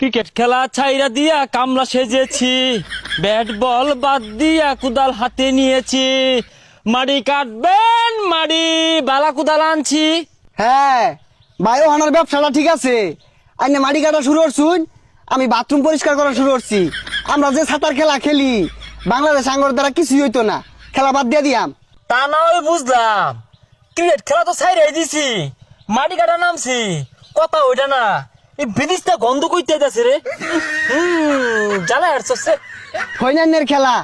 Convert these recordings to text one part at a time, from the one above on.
Cricket খেলা ছাইরা দিয়া কামলা সেজেছি, ব্যাট বল বাদ দিয়া কুদাল হাতে নিয়েছি, মাড়ি কাটবেন মাড়ি বালা কুদাল আনছি। হ্যাঁ ভাই, ওখানের ব্যবসাটা ঠিক আছে। আইনে মাটি কাটা শুরু করছুন, আমি বাথরুম পরিষ্কার করা শুরু করছি। আমরা যে সাঁতার খেলা খেলি, বাংলাদেশ আঙ্গর দ্বারা কিছুই হইতো না, খেলা বাদ দিয়ে দিয়াম। তা না হয় বুঝলাম, ক্রিকেট খেলা তো ছাইরাই দিছি, মাটি কাটা নামছি, কথা ওইটা না। এই বিদিশটা গন্ধ কইতে যাচ্ছে রে, জ্বালা হাঁটছে। ফৈনান্যের খেলা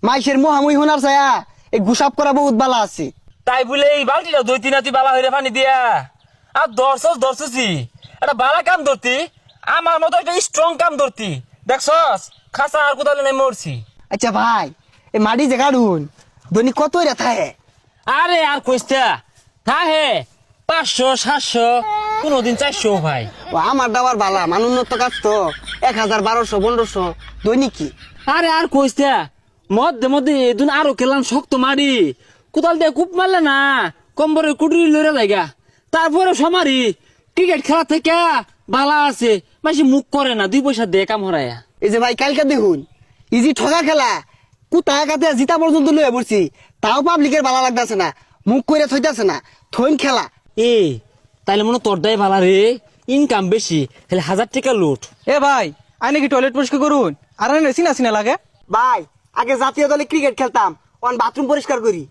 মাইসের মোহামুই হোনার ছায়া এই গুসাপ করা বহুত বালা আছে। তাই বলে এই বালতিটা দুই তিন তুই বালা হইরে পানি দিয়া আর ধরছি একটা বালা কাম ধরতি, আমার মতো একটা স্ট্রং কাম ধরতি, দেখছস খাসা আর কোথাও নাই মরছি। আচ্ছা ভাই, এই মাটি যে কাটুন দৈনিক কত রেথা হে? আরে আর কইস্তা হ্যাঁ হে 500 700 কোনদিন 400 ভাই। ও আমার দাবার বালা মানুন্নত কাজ তো 1000 1200 1500 দৈনিক কি। আরে আর কইস্তা মধ্যে এদিন আরো খেলাম শক্ত মারি, কোদাল দিয়ে কূপ মারলে না কম্বরের কুটুরি লড়ে লাগা, তারপরে সমারি ক্রিকেট খেলা থেকে বালা আছে, মাসি মুখ করে না 2 পয়সা দিয়ে কাম হরায়া। এই যে ভাই কালকে দেখুন ইজি ঠগা খেলা কুতা কাতে জিতা পর্যন্ত লয়ে পড়ছি, তাও পাবলিকের ভালো লাগতেছে না, মুখ করে থইতাছে না, থইন খেলা। এ তাইলে মনে তোর দায় ভালা রে, ইনকাম বেশি, তাহলে 1000 টাকা লুট। এ ভাই, আই নাকি টয়লেট পরিষ্কার করুন আর আইনে চিনা চিনা লাগে। ভাই আগে জাতীয় দলে ক্রিকেট খেলতাম, অন বাথরুম পরিষ্কার করি।